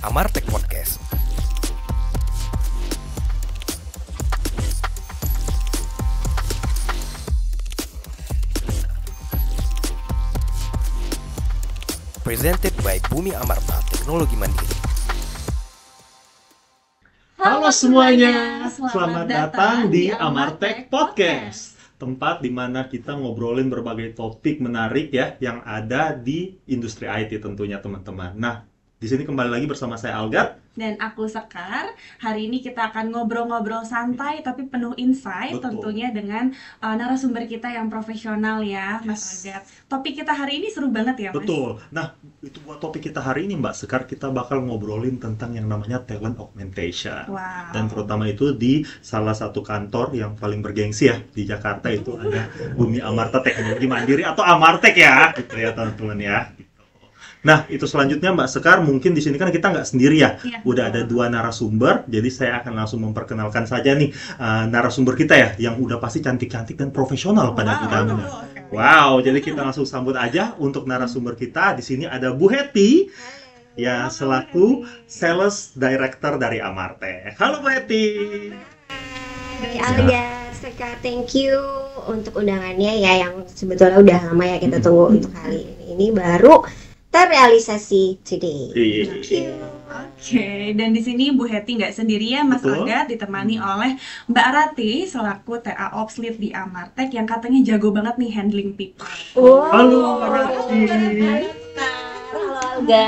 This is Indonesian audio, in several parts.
Amartek Podcast. Presented by Bumi Amarta Teknologi Mandiri. Halo semuanya, selamat datang di Amartek Podcast. Tempat di mana kita ngobrolin berbagai topik menarik ya yang ada di industri IT tentunya teman-teman. Nah, di sini kembali lagi bersama saya Algat dan aku Sekar. Hari ini kita akan ngobrol-ngobrol santai tapi penuh insight. Betul. Tentunya dengan narasumber kita yang profesional ya, Mas Algat. Topik kita hari ini seru banget ya, Mas? Betul. Nah, itu buat topik kita hari ini Mbak Sekar, kita bakal ngobrolin tentang yang namanya talent augmentation. Wow. Dan terutama itu di salah satu kantor yang paling bergengsi ya di Jakarta, itu ada Bumi Amarta Teknologi Mandiri atau Amartek ya, gitu ya teman-teman ya. Nah, itu selanjutnya Mbak Sekar, mungkin di sini kan kita nggak sendiri ya. Iya, Udah ada dua narasumber, jadi saya akan langsung memperkenalkan saja nih narasumber kita ya, yang udah pasti cantik-cantik dan profesional pada bidangnya. Wow, jadi kita langsung sambut aja untuk narasumber kita. Di sini ada Bu Hetty, ya selaku Sales Director dari Amartek. Halo Bu Hetty. Dari Algat, Sekar, thank you untuk undangannya ya, yang sebetulnya udah lama ya kita tunggu untuk kali ini. Ini baru terrealisasi today. Thank you. Oke, dan di sini Bu Hetty nggak sendirian, Mas Betul. Algat, ditemani oleh Mbak Rati selaku TA Ops Lead di Amartek yang katanya jago banget nih handling people. Halo Mbak Rati. Halo Alga,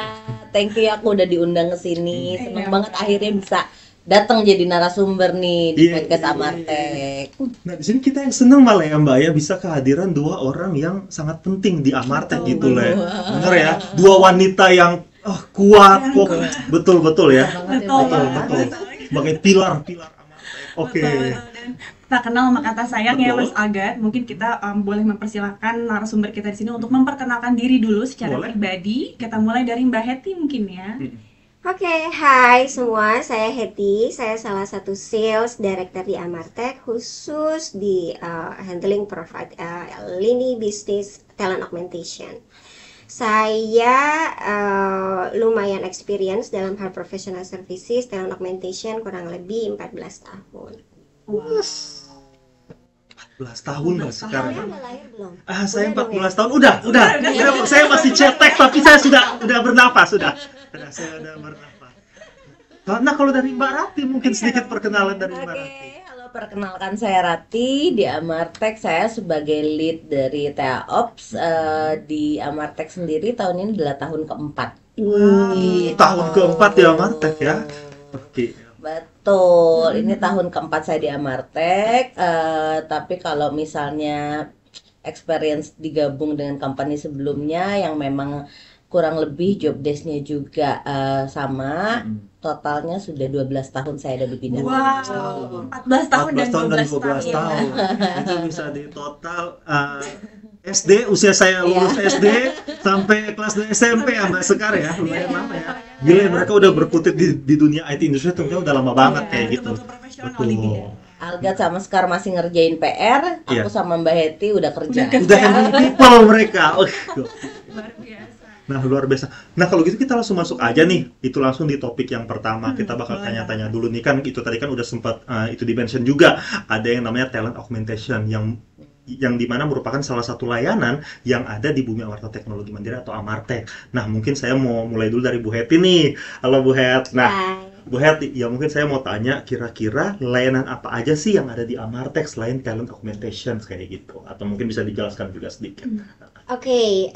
thank you ya aku udah diundang ke sini. Seneng Iya. banget akhirnya bisa datang jadi narasumber nih di Iya, podcast iya, Amartek. Nah, di sini kita yang seneng malah ya Mbak ya, bisa kehadiran dua orang yang sangat penting di Amartek gitu lah. Bener ya, dua wanita yang kuat kok. Betul ya. Betul. Sebagai pilar Amartek. Oke. Betul. Dan tak kenal maka kata sayang ya, Betul. Mas Algat. Mungkin kita boleh mempersilahkan narasumber kita di sini untuk memperkenalkan diri dulu secara Boleh. pribadi. Kita mulai dari Mbak Hetty mungkin ya. Oke, hai semua, saya Hetty. Saya salah satu Sales Director di Amartek, khusus di handling lini bisnis talent augmentation. Saya lumayan experience dalam hal professional services talent augmentation kurang lebih 14 tahun. 14 tahun Mbak sekarang. Kalian udah lahir belum? Saya Udah dong 14 tahun. Udah. Saya masih cetek tapi saya sudah bernapas sudah. Saya udah bernapas. Nah, kalau dari Mbak Rati mungkin sedikit perkenalan dari Mbak Rati. Oke, halo, perkenalkan saya Rati di Amartek. Saya sebagai lead dari TA Ops di Amartek sendiri tahun ini adalah tahun keempat. Gitu. Tahun keempat ya Amartek ya. Oke. Betul, ini tahun keempat saya di Amartek. Tapi kalau misalnya experience digabung dengan company sebelumnya yang memang kurang lebih job desk-nya juga sama, totalnya sudah 12 tahun saya ada di bidang ini. Wow, 14 tahun dan 12 tahun. Itu bisa di total SD, usia saya lulus SD sampai kelas 2 SMP ya Mbak Sekar ya, lumayan lama ya. Gila, mereka udah berkutit di dunia IT industri tentunya udah lama banget kayak gitu. Betul-betul profesional di bidang. Algat sama Sekar masih ngerjain PR, Iya. aku sama Mbak Hetty udah kerja. Udah handling people mereka. Luar biasa. Nah, luar biasa. Nah, kalau gitu kita langsung masuk aja nih. Itu langsung di topik yang pertama. Kita bakal boleh. tanya-tanya dulu nih, kan itu tadi kan udah sempat itu di-mention juga. Ada yang namanya talent augmentation yang dimana merupakan salah satu layanan yang ada di Bumi Amarta Teknologi Mandiri atau Amartek. Nah, mungkin saya mau mulai dulu dari Bu Hetty nih. Halo Bu Het. Nah, Hai. Bu Het, ya mungkin saya mau tanya kira-kira layanan apa aja sih yang ada di Amartek selain talent augmentation kayak gitu? Atau mungkin bisa dijelaskan juga sedikit. Oke,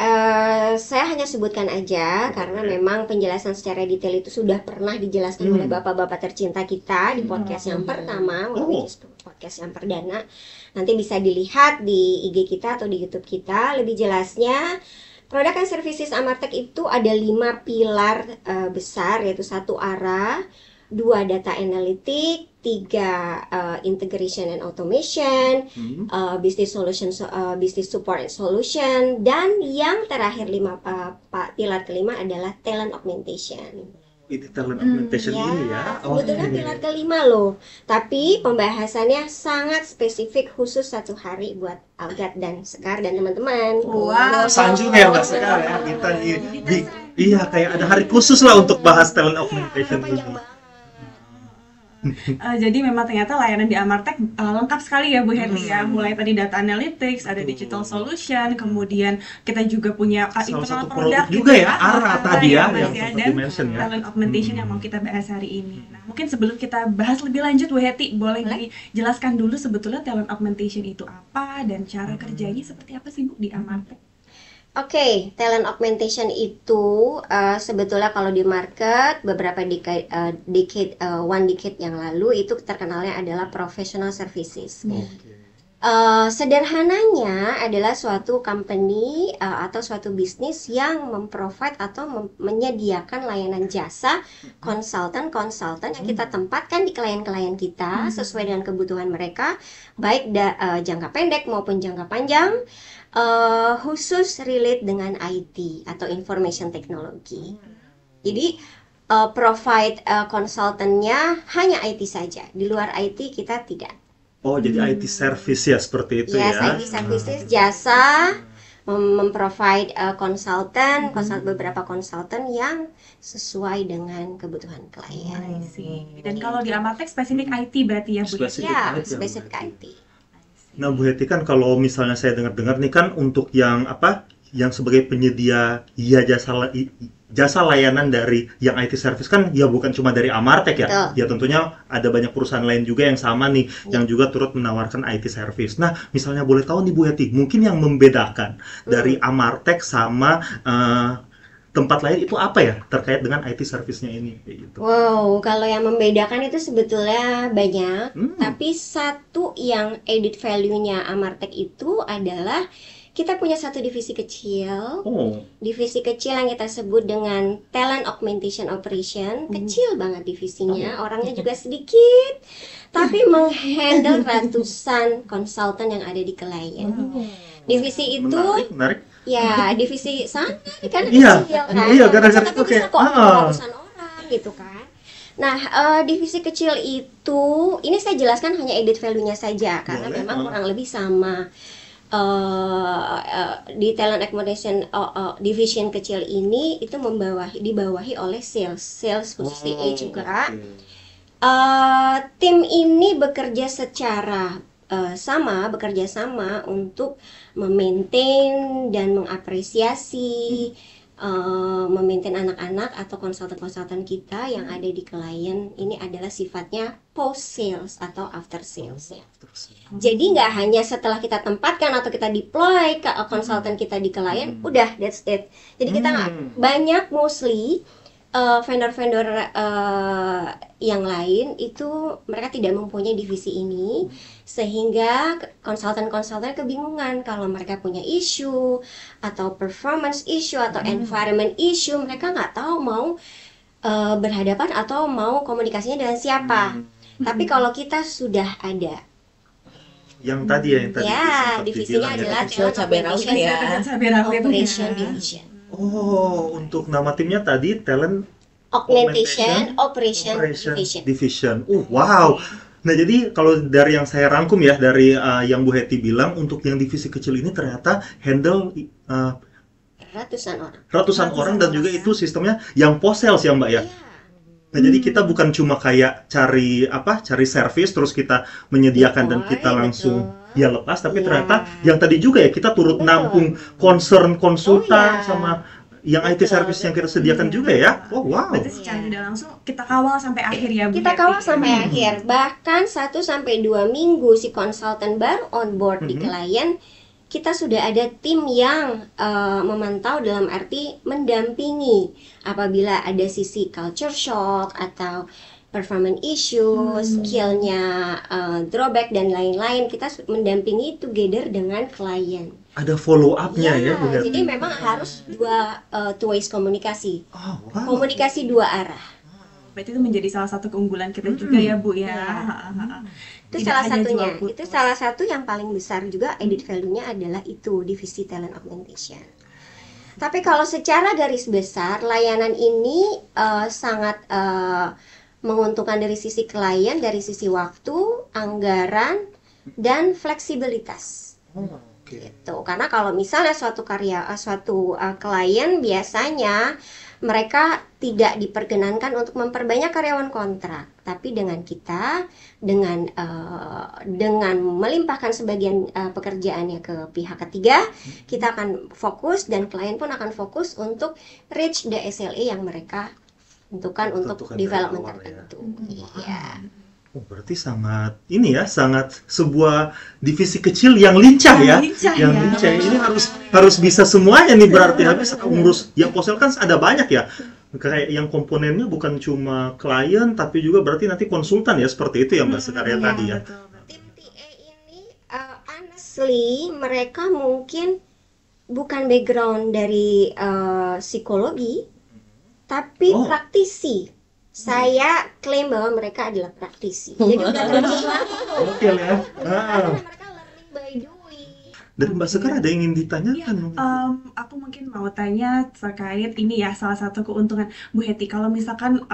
saya hanya sebutkan aja karena memang penjelasan secara detail itu sudah pernah dijelaskan oleh bapak-bapak tercinta kita di podcast yang pertama, which is podcast yang perdana. Nanti bisa dilihat di IG kita atau di YouTube kita lebih jelasnya. Produk and services Amartek itu ada 5 pilar besar, yaitu 1 arah, 2 data analytic, 3 integration and automation, business solution, business support and solution, dan yang terakhir pilar kelima adalah talent augmentation. Ini talent augmentation ini ya. Sebetulnya pilar kelima loh, tapi pembahasannya sangat spesifik khusus 1 hari buat Algat dan Sekar dan teman-teman. Wow. Sanjung ya Mbak Sekar ya. Kita Iya, kayak ada hari khusus lah untuk bahas talent augmentation ini. Panjang banget. Jadi memang ternyata layanan di Amartek lengkap sekali ya Bu Hetty ya. Mulai tadi data analytics, ada digital solution, kemudian kita juga punya Salah internal satu produk produk juga ya, ARA ARA tadi ya, Mas yang ya, sempat dan di-mention ya. talent augmentation yang mau kita bahas hari ini. Nah, mungkin sebelum kita bahas lebih lanjut Bu Hetty, boleh dijelaskan dulu sebetulnya talent augmentation itu apa dan cara kerjanya seperti apa sih Bu di Amartek? Oke, talent augmentation itu sebetulnya kalau di market beberapa one decade yang lalu itu terkenalnya adalah professional services. Sederhananya adalah suatu company atau suatu bisnis yang memprovide atau menyediakan layanan jasa konsultan yang kita tempatkan di klien-klien kita sesuai dengan kebutuhan mereka, baik jangka pendek maupun jangka panjang. Khusus relate dengan IT atau information technology. Jadi provide konsultannya hanya IT saja. Di luar IT kita tidak. Oh, jadi IT service ya seperti itu Yes, ya. IT services jasa memprovide beberapa konsultan yang sesuai dengan kebutuhan klien. Dan kalau di Amartek spesifik IT berarti ya Bu? Spesifik Ya, IT. spesifik IT. Nah, Bu Hetty, kan kalau misalnya saya dengar-dengar nih kan untuk yang sebagai penyedia jasa layanan dari yang IT service kan ya bukan cuma dari Amartek ya. Betul. Ya tentunya ada banyak perusahaan lain juga yang sama nih yang juga turut menawarkan IT service. Nah, misalnya boleh tahu nih Bu Hetty, mungkin yang membedakan dari Amartek sama tempat lain itu apa ya terkait dengan IT service-nya ini kayak gitu. Wow, kalau yang membedakan itu sebetulnya banyak, tapi satu yang added value-nya Amartek itu adalah kita punya satu divisi kecil. Divisi kecil yang kita sebut dengan Talent Augmentation Operation. Kecil banget divisinya, orangnya juga sedikit, tapi menghandle ratusan konsultan yang ada di klien. Divisi itu Menarik. ya divisi sana kan Iya, kecil kan, iya, gara-gara tapi itu bisa kayak, kok ratusan orang gitu kan. Nah, divisi kecil itu, ini saya jelaskan hanya added value-nya saja karena Boleh, memang kurang lebih sama. Di talent accommodation division kecil ini itu dibawahi oleh sales khusus TA juga. Tim ini bekerja sama untuk memaintain dan mengapresiasi memaintain anak-anak atau konsultan-konsultan kita yang ada di klien. Ini adalah sifatnya post sales atau after sales ya. Jadi nggak hanya setelah kita tempatkan atau kita deploy ke konsultan kita di klien, udah that's it. Jadi kita banyak mostly vendor-vendor yang lain itu mereka tidak mempunyai divisi ini, sehingga konsultan-konsultan kebingungan kalau mereka punya isu atau performance issue atau environment issue, mereka nggak tahu mau berhadapan atau mau komunikasinya dengan siapa. Tapi kalau kita sudah ada Yang tadi sempat divisinya dibilang ya. adalah Official cabai rawit ya. Operation Division. Oh, untuk nama timnya tadi Talent Augmentation Operation Division. Wow. Nah, jadi kalau dari yang saya rangkum ya, dari yang Bu Hetty bilang, untuk yang divisi kecil ini ternyata handle ratusan orang dan juga itu sistemnya yang post sales ya Mbak ya. Nah, jadi kita bukan cuma kayak cari service terus kita menyediakan dan kita langsung dia lepas, tapi ternyata yang tadi juga ya kita turut nampung concern konsultan sama yang IT service yang kita sediakan juga ya. Oh, wow. Berarti secara tidak langsung kita kawal sampai akhir ya Bu. Kita kawal sampai akhir. Bahkan 1-2 minggu si konsultan baru on board di klien, kita sudah ada tim yang memantau dalam arti mendampingi apabila ada sisi culture shock atau performance issue, skillnya drawback dan lain-lain. Kita mendampingi together dengan klien. Ada follow up-nya ya Bu Hetty. Jadi memang harus two ways komunikasi. Oh, wow. Komunikasi dua arah. Berarti itu menjadi salah satu keunggulan kita juga ya Bu ya. Itu Tidak salah hanya satunya. jual foto. Itu salah satu yang paling besar juga added value-nya adalah itu divisi talent augmentation. Tapi kalau secara garis besar layanan ini sangat menguntungkan dari sisi klien, dari sisi waktu, anggaran, dan fleksibilitas. Gitu. Karena kalau misalnya suatu klien biasanya mereka tidak diperkenankan untuk memperbanyak karyawan kontrak. Tapi dengan kita, dengan melimpahkan sebagian pekerjaannya ke pihak ketiga, kita akan fokus dan klien pun akan fokus untuk reach the SLA yang mereka tentukan untuk development tertentu. Iya. Oh, berarti sangat sebuah divisi kecil yang lincah ya. Yang lincah. Ini harus bisa semuanya nih berarti. Habis ngurus yang posel kan ada banyak ya. Kayak yang komponennya bukan cuma klien tapi juga berarti nanti konsultan ya, seperti itu ya Mbak Sekaria tadi ya. Tim TA ini honestly mereka mungkin bukan background dari psikologi tapi praktisi. Saya klaim bahwa mereka adalah praktisi. Jadi udah Oke ya. Karena mereka learning by doing. Dari Mbak Sekar ada yang ingin ditanyakan? Aku mungkin mau tanya terkait ini ya, salah satu keuntungan Bu Hetty. Kalau misalkan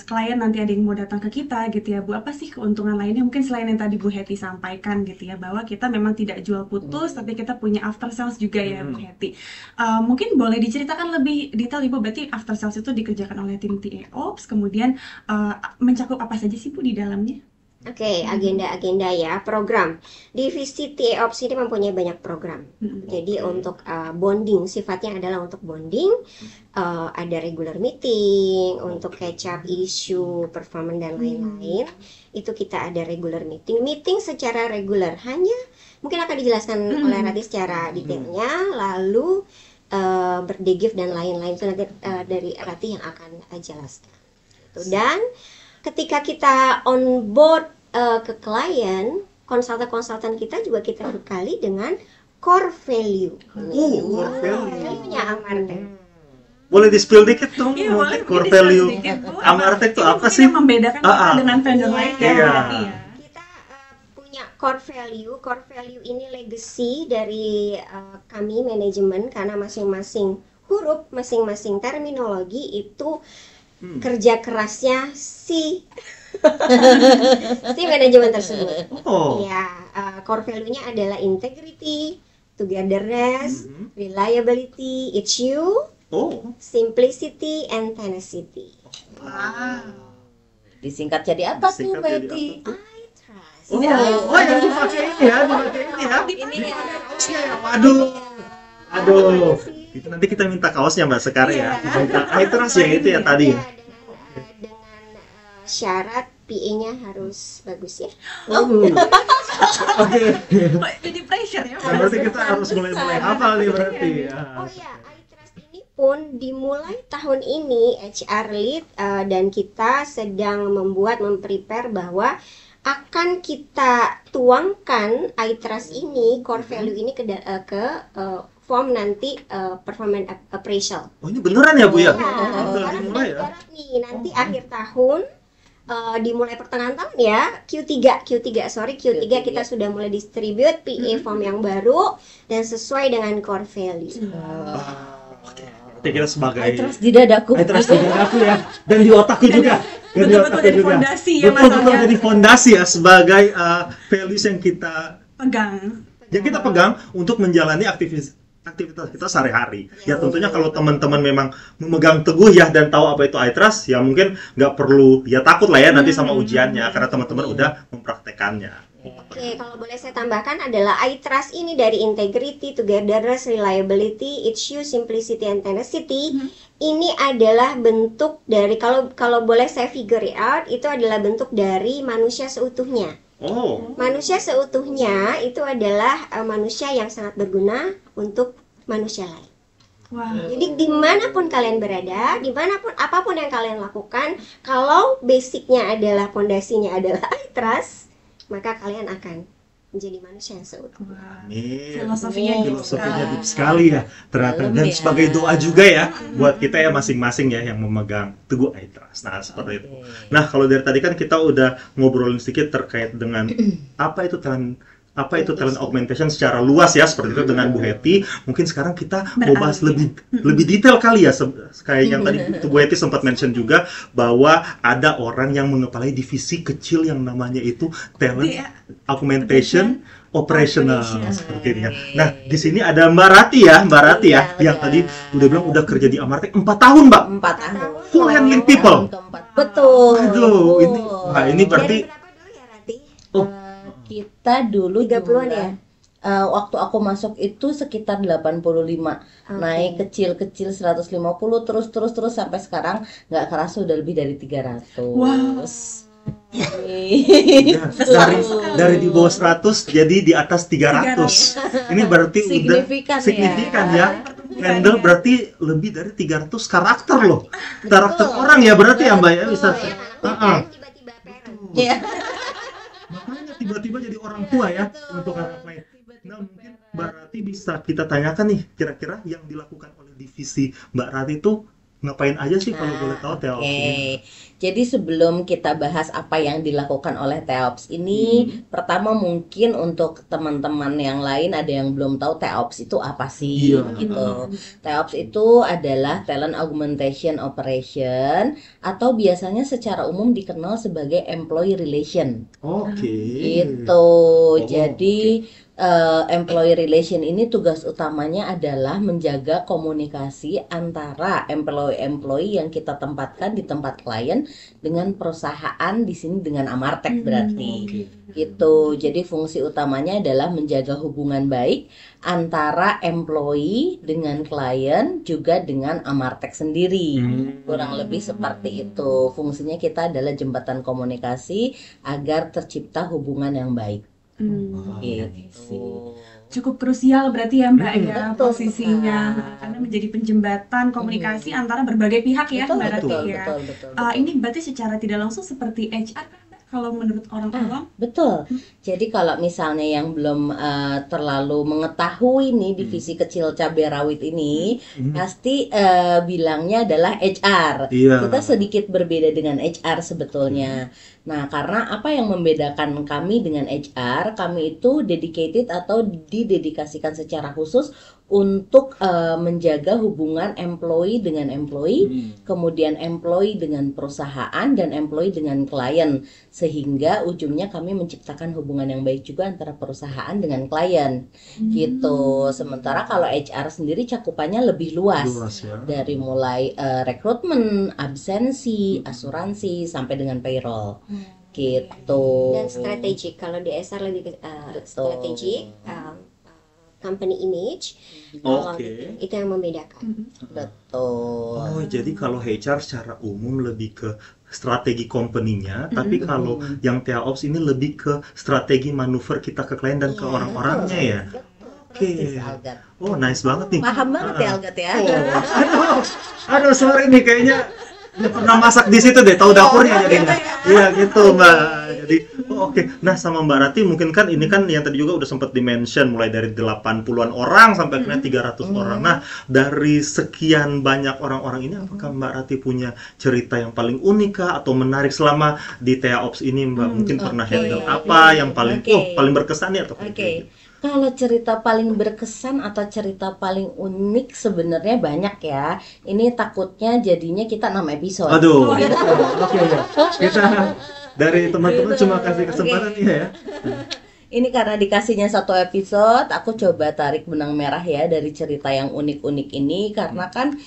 klien nanti ada yang mau datang ke kita gitu ya Bu, apa sih keuntungan lainnya mungkin selain yang tadi Bu Hetty sampaikan gitu ya, bahwa kita memang tidak jual putus tapi kita punya after sales juga ya Bu Hetty. Mungkin boleh diceritakan lebih detail Ibu, berarti after sales itu dikerjakan oleh tim TA Ops, kemudian mencakup apa saja sih Bu di dalamnya? Oke, agenda-agenda ya, program. Divisi TA Ops ini mempunyai banyak program. Jadi untuk bonding, sifatnya adalah untuk bonding, ada regular meeting, untuk catch up isu, performance dan lain-lain. Itu kita ada regular meeting secara regular. Hanya mungkin akan dijelaskan oleh Rati secara detailnya, lalu berdegift dan lain-lain itu nanti dari Rati yang akan jelaskan. Dan ketika kita on board ke klien, konsultan kita juga kita bekali dengan core value. Core value. Value-nya Amartek. Boleh di-spill dikit dong, Boleh core value Amartek itu apa sih? Yang membedakan kita dengan vendor lain ya. Kita punya core value. Core value ini legacy dari kami manajemen, karena masing-masing huruf, masing-masing terminologi itu kerja kerasnya si manajemen tersebut. Ya, core value-nya adalah integrity, togetherness, reliability, it's you, simplicity, and tenacity. Disingkat jadi apa tuh, Betty? I trust. Yang dipakai ini ya, Waduh. Itu nanti kita minta kaosnya Mbak Sekar ya. I trust ya itu ya tadi ya. Syarat PA-nya harus bagus ya. Oke. Jadi pressure ya. Berarti kita harus mulai hafal nih berarti. iTrust ini pun dimulai tahun ini HR lead dan kita sedang memprepare bahwa akan kita tuangkan iTrust ini, core value ini ke form nanti performance appraisal. Oh ini beneran ya Bu ya? Karena dimulai ya? Nanti akhir tahun dimulai pertengahan tahun ya, Q3 kita sudah mulai distribute PA form yang baru dan sesuai dengan core value. Oke, kita sebagai iTrust di dadaku. iTrust di dadaku ya, dan di otakku juga. Betul-betul jadi fondasi ya Mas. Betul-betul jadi fondasi ya sebagai values yang kita pegang untuk menjalani aktivitas kita sehari-hari. Ya tentunya kalau teman-teman memang memegang teguh ya dan tahu apa itu iTrust, ya mungkin nggak perlu ya takut lah ya nanti sama ujiannya karena teman-teman udah mempraktekannya. Oke, kalau boleh saya tambahkan adalah iTrust ini dari integrity, togetherness, reliability, it's you, simplicity, and tenacity. Ini adalah bentuk dari kalau boleh saya figure it out, itu adalah bentuk dari manusia seutuhnya. Manusia seutuhnya itu adalah manusia yang sangat berguna untuk manusia lain. Jadi dimanapun kalian berada, dimanapun apapun yang kalian lakukan, kalau basicnya adalah fondasinya adalah iTrust, maka kalian akan menjadi manusia yang seutuh. Filosofinya deep sekali ya ternyata, dan sebagai doa juga ya buat kita ya masing-masing ya yang memegang teguh iTrust. Nah seperti itu. Nah kalau dari tadi kan kita udah ngobrolin sedikit terkait dengan apa itu talent augmentation secara luas ya seperti itu dengan Bu Hetty. Mungkin sekarang kita mau bahas lebih detail kali ya, kayak yang tadi Bu Hetty sempat mention juga bahwa ada orang yang mengepalai divisi kecil yang namanya itu talent augmentation operational Operational. seperti ini ya. Nah, di sini ada Mbak Rati ya, Mbak Rati ya, Iya, yang benar. tadi udah bilang udah kerja di Amartek 4 tahun, Mbak. 4 tahun. Full handling people. Tahun keempat. Betul. Aduh, ini betul. wah, ini berarti Dari berapa dulu ya Rati? oh, Kita dulu 30-an ya? Waktu aku masuk itu sekitar 85. Oke. Naik kecil-kecil 150 terus sampai sekarang nggak kerasa udah lebih dari 300. Wow. ya, dari di bawah 100 jadi di atas 300. Ini berarti Signifikan udah signifikan ya. Handle berarti lebih dari 300 karakter loh. Karakter orang ya berarti ya Mbak ya bisa. Yang anak Heeh. muda tiba-tiba parent. Iya. Makanya tiba-tiba jadi orang tua ya untuk anak lain. Nah, mungkin Mbak Rati bisa kita tanyakan nih, kira-kira yang dilakukan oleh divisi Mbak Rati itu ngapain aja sih kalau boleh tahu Teo? Oke. Jadi sebelum kita bahas apa yang dilakukan oleh TEOPS ini, pertama mungkin untuk teman-teman yang lain ada yang belum tahu TEOPS itu apa sih Iya. gitu. TEOPS itu adalah Talent Augmentation Operation atau biasanya secara umum dikenal sebagai Employee Relation. Oke. Gitu. Oh, Jadi employee relation ini tugas utamanya adalah menjaga komunikasi antara employee yang kita tempatkan di tempat klien dengan perusahaan di sini dengan Amartek berarti. Gitu. Jadi fungsi utamanya adalah menjaga hubungan baik antara employee dengan klien juga dengan Amartek sendiri. Kurang lebih seperti itu. Fungsinya kita adalah jembatan komunikasi agar tercipta hubungan yang baik. Gitu. Cukup krusial berarti ya Mbak ya Betul, posisinya karena menjadi penjembatan komunikasi antara berbagai pihak ya Betul, Mbak Rati betul, ya. betul. Ini berarti secara tidak langsung seperti HR kan, Mbak? Kalau menurut orang awam. Betul. Jadi kalau misalnya yang belum terlalu mengetahui nih divisi kecil cabai rawit ini, pasti bilangnya adalah HR. Iya. Kita sedikit berbeda dengan HR sebetulnya. Nah, karena apa yang membedakan kami dengan HR, kami itu dedicated atau didedikasikan secara khusus untuk menjaga hubungan employee dengan employee, kemudian employee dengan perusahaan dan employee dengan klien, sehingga ujungnya kami menciptakan hubungan yang baik juga antara perusahaan dengan klien. Gitu. Sementara kalau HR sendiri cakupannya lebih luas. Ya. Dari mulai rekrutmen, absensi, asuransi sampai dengan payroll. Gitu. Dan strategik, kalau di SR lebih ke strategik, company image. Kalau Oke. itu yang membedakan. Betul. Oh, jadi kalau HR secara umum lebih ke strategi company-nya, tapi kalau yang TEOPS ini lebih ke strategi manuver kita ke klien dan ke orang-orangnya ya. Oke. Persis, Algat. Oh, nice banget nih. Paham banget ya Algat ya. Aduh, sorry nih kayaknya dia pernah masak di situ deh, tahu dapurnya jadinya. Iya gitu Mbak. Jadi, oke. Nah sama Mbak Rati mungkin kan ini kan yang tadi juga udah sempat di-mention mulai dari 80-an orang sampai akhirnya 300 orang. Nah dari sekian banyak orang-orang ini apakah Mbak Rati punya cerita yang paling unik kah atau menarik selama di TEOPS ini Mbak? Mungkin pernah handle apa yang paling paling berkesan ya atau kayak Oke. gitu? Kalau cerita paling berkesan atau cerita paling unik sebenarnya banyak ya. Ini takutnya jadinya kita 6 episode. Aduh, oke ya. Kita dari teman-teman Gitu. cuma kasih kesempatan ya. Ini karena dikasihnya 1 episode, aku coba tarik benang merah ya dari cerita yang unik-unik ini karena kan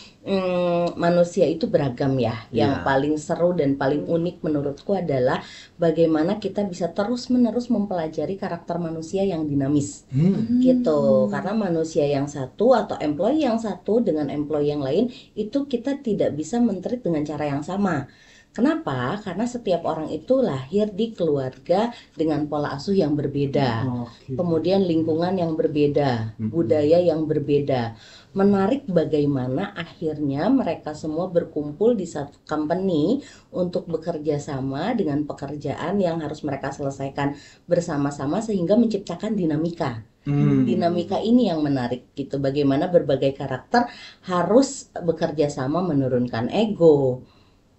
manusia itu beragam ya. Yang paling seru dan paling unik menurutku adalah bagaimana kita bisa terus-menerus mempelajari karakter manusia yang dinamis. Gitu. Karena manusia yang satu atau employee yang satu dengan employee yang lain itu kita tidak bisa men-treat dengan cara yang sama. Kenapa? Karena setiap orang itu lahir di keluarga dengan pola asuh yang berbeda, kemudian lingkungan yang berbeda, budaya yang berbeda. Menarik bagaimana akhirnya mereka semua berkumpul di satu company untuk bekerja sama dengan pekerjaan yang harus mereka selesaikan bersama-sama sehingga menciptakan dinamika. Dinamika ini yang menarik gitu. Bagaimana berbagai karakter harus bekerja sama menurunkan ego,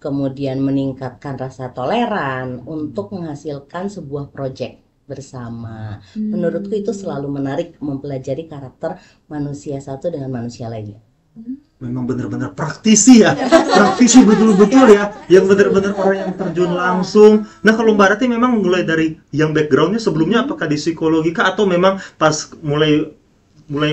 kemudian meningkatkan rasa toleran untuk menghasilkan sebuah proyek bersama. Menurutku itu selalu menarik mempelajari karakter manusia satu dengan manusia lainnya. memang benar-benar praktisi ya, praktisi betul-betul ya, yang benar-benar orang yang terjun langsung. Nah kalau Mbak Rati memang mulai dari yang backgroundnya sebelumnya apakah di psikologi kah atau memang pas mulai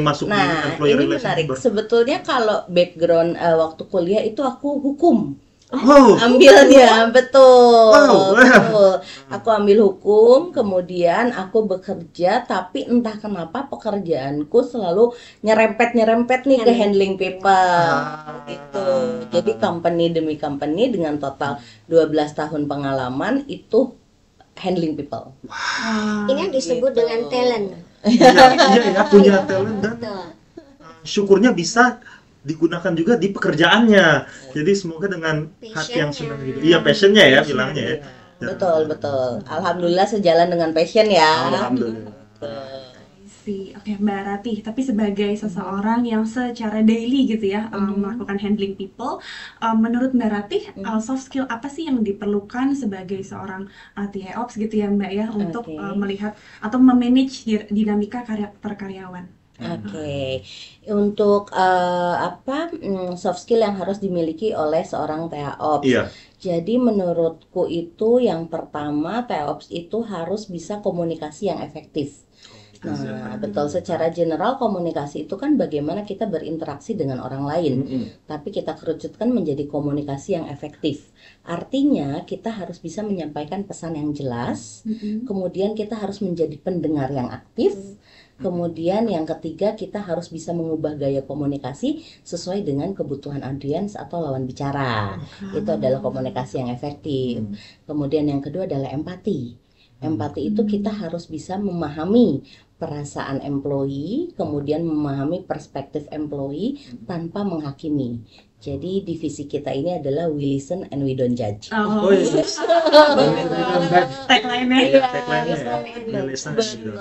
masuk di employer ini relation? menarik. Sebetulnya kalau background waktu kuliah itu aku hukum. Oh, Ambilnya, betul. Wow. Betul. Aku ambil hukum, kemudian aku bekerja, tapi entah kenapa pekerjaanku selalu nyerempet nih ke handling people. Gitu. Jadi company demi company dengan total 12 tahun pengalaman itu handling people. Ini yang disebut Gitu. dengan talent. Iya ya, punya talent dan Betul. syukurnya bisa digunakan juga di pekerjaannya. Jadi semoga dengan hati yang senang gitu. Iya, passionnya ya bilangnya ya. Betul. Alhamdulillah sejalan dengan passion ya. Alhamdulillah. Oke, Mbak Rati, tapi sebagai seseorang yang secara daily gitu ya melakukan handling people, menurut Mbak Rati soft skill apa sih yang diperlukan sebagai seorang TA Ops gitu ya Mbak ya untuk melihat atau memanage dinamika karakter karyawan? Oke. Untuk soft skill yang harus dimiliki oleh seorang TA Ops. Iya. Jadi menurutku itu yang pertama TA Ops itu harus bisa komunikasi yang efektif. Nah, betul, secara general komunikasi itu kan bagaimana kita berinteraksi dengan orang lain, tapi kita kerucutkan menjadi komunikasi yang efektif. Artinya kita harus bisa menyampaikan pesan yang jelas, kemudian kita harus menjadi pendengar yang aktif, kemudian yang ketiga kita harus bisa mengubah gaya komunikasi sesuai dengan kebutuhan audiens atau lawan bicara. Itu adalah komunikasi yang efektif. Kemudian yang kedua adalah empati. Empati itu kita harus bisa memahami perasaan employee, kemudian memahami perspektif employee tanpa menghakimi. Jadi divisi kita ini adalah we listen and we don't judge. Oh iya. Tagline-nya. Betul.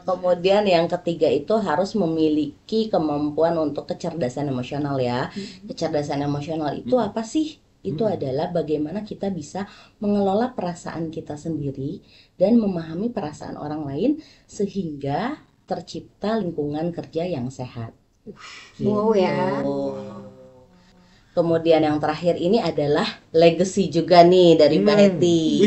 Kemudian yang ketiga itu harus memiliki kemampuan untuk kecerdasan emosional ya. Kecerdasan emosional itu apa sih? Itu adalah bagaimana kita bisa mengelola perasaan kita sendiri dan memahami perasaan orang lain sehingga tercipta lingkungan kerja yang sehat. Wow ya. Kemudian yang terakhir ini adalah legacy juga nih dari Mbak Hetty.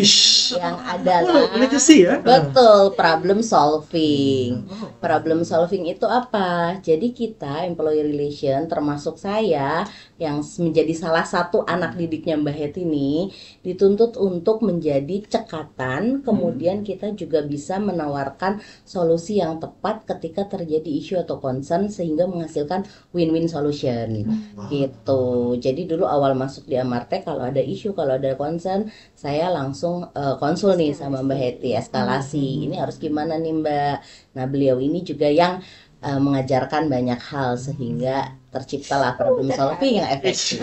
Yang adalah legacy ya. Betul, problem solving. Problem solving itu apa? Jadi kita employee relation termasuk saya yang menjadi salah satu anak didiknya Mbak Hetty ini dituntut untuk menjadi cekatan, kemudian kita juga bisa menawarkan solusi yang tepat ketika terjadi isu atau concern sehingga menghasilkan win-win solution. Gitu. Jadi dulu awal masuk di Amartek kalau ada isu, kalau ada concern, saya langsung konsul nih sama Mbak Hetty, eskalasi. Ini harus gimana nih Mbak? Nah, beliau ini juga yang mengajarkan banyak hal sehingga terciptalah problem solving yang efektif.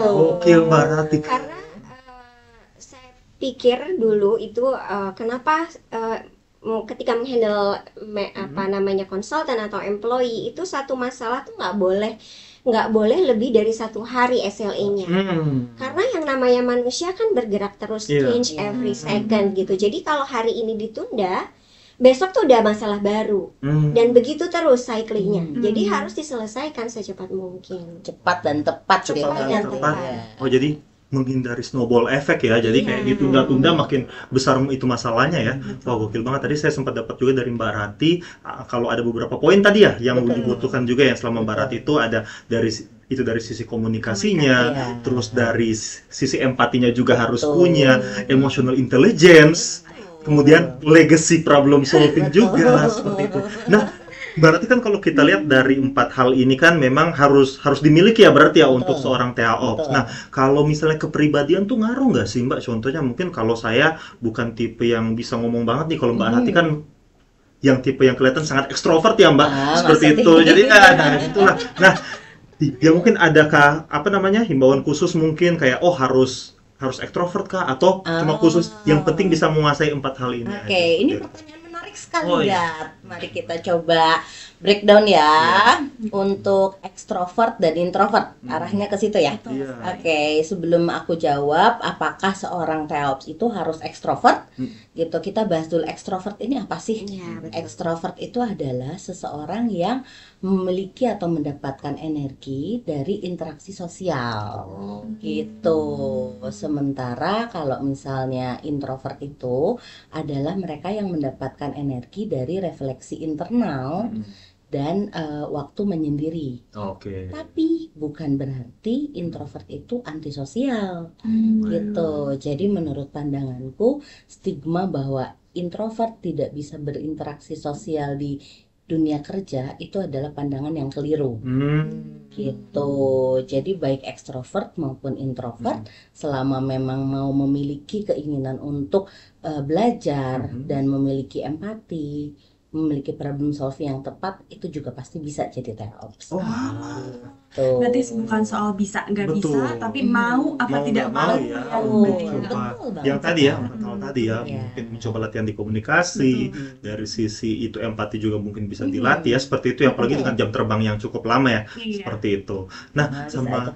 Oke, Mbak Rati. Karena saya pikir dulu itu kenapa ketika menghandle konsultan atau employee itu satu masalah tuh nggak boleh lebih dari 1 hari SLA-nya. Karena yang namanya manusia kan bergerak terus, change every second gitu. Jadi kalau hari ini ditunda, besok tuh udah masalah baru. Dan begitu terus cycling-nya. Jadi harus diselesaikan secepat mungkin. Cepat dan tepat. Oh, jadi menghindari snowball effect ya. Jadi kayak ditunda-tunda makin besar itu masalahnya ya. Wah, gokil banget. Tadi saya sempat dapat juga dari Mbak Rati kalau ada beberapa poin tadi ya yang dibutuhkan juga yang selama Mbak Rati itu ada dari sisi komunikasinya, terus dari sisi empatinya juga harus punya, emotional intelligence, kemudian legacy problem solving juga seperti itu. Nah, berarti kan kalau kita lihat dari 4 hal ini kan memang harus dimiliki ya berarti ya untuk seorang TA Ops. Nah, kalau misalnya kepribadian tuh ngaruh nggak sih Mbak? Contohnya mungkin kalau saya bukan tipe yang bisa ngomong banget nih, kalau Mbak Rati kan yang tipe yang kelihatan sangat ekstrovert ya Mbak, seperti itu. Jadi nah itulah. Nah, ya mungkin adakah himbauan khusus mungkin kayak harus ekstrovert kah atau cuma khusus yang penting bisa menguasai 4 hal ini? Oke, ini pertanyaan menarik sekali ya. Mari kita coba breakdown ya untuk ekstrovert dan introvert. Arahnya ke situ ya. Iya. Oke, sebelum aku jawab apakah seorang TEOPS itu harus ekstrovert? Gitu, kita bahas dulu ekstrovert ini apa sih? Iya, betul. Ekstrovert itu adalah seseorang yang memiliki atau mendapatkan energi dari interaksi sosial. Gitu. Sementara kalau misalnya introvert itu adalah mereka yang mendapatkan energi dari refleksi internal dan waktu menyendiri. Oke. Tapi bukan berarti introvert itu antisosial. Gitu. Jadi menurut pandanganku, stigma bahwa introvert tidak bisa berinteraksi sosial di dunia kerja itu adalah pandangan yang keliru. Gitu. Jadi baik ekstrovert maupun introvert selama memang mau memiliki keinginan untuk belajar dan memiliki empati, memiliki problem solving yang tepat, itu juga pasti bisa jadi TEOPS. Tuh. Berarti bukan soal bisa nggak Betul. bisa, tapi mau apa Mau tidak nggak mau mau. ya, Betul. mencoba. Betul banget. Yang tadi ya, kalau tadi ya, Iya. mungkin mencoba latihan di komunikasi, dari sisi itu empati juga mungkin bisa dilatih ya, seperti itu. Apalagi dengan jam terbang yang cukup lama ya, Iya. seperti itu. Nah, Bisa sama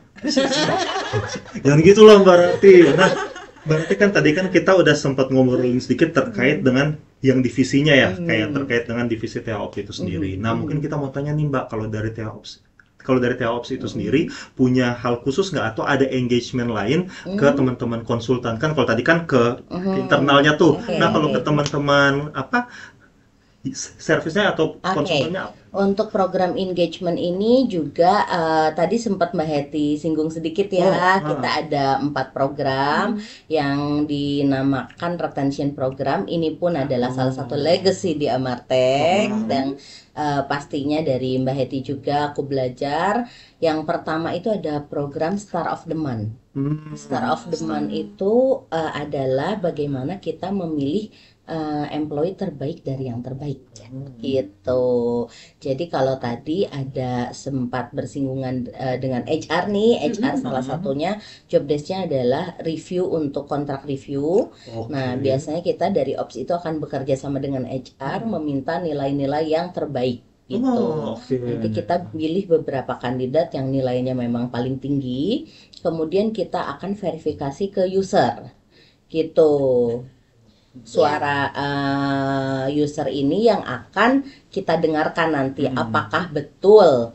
jangan gitu loh Mbak Rati. Nah, berarti kan tadi kan kita udah sempat ngobrolin sedikit terkait dengan yang divisinya ya, kayak terkait dengan divisi TEOPS itu sendiri. Nah, mungkin kita mau tanya nih Mbak, kalau dari TEOPS itu sendiri punya hal khusus nggak atau ada engagement lain ke teman-teman konsultan? Kan kalau tadi kan ke internalnya tuh. Oke. Nah, kalau ke teman-teman servisnya atau Oke. konsultannya apa? Untuk program engagement ini juga tadi sempat Mbak Heti singgung sedikit ya. Kita ada 4 program yang dinamakan retention program. Ini pun adalah salah satu legacy di Amartek dan pastinya dari Mbak Heti juga aku belajar. Yang pertama itu ada program Star of the Month. Star of the Month itu adalah bagaimana kita memilih employee terbaik dari yang terbaik gitu. Jadi kalau tadi ada sempat bersinggungan dengan HR nih, HR salah satunya job desk-nya adalah review untuk kontrak review. Nah, biasanya kita dari Ops itu akan bekerja sama dengan HR meminta nilai-nilai yang terbaik gitu. Nanti kita pilih beberapa kandidat yang nilainya memang paling tinggi, kemudian kita akan verifikasi ke user gitu. Suara user ini yang akan kita dengarkan nanti apakah betul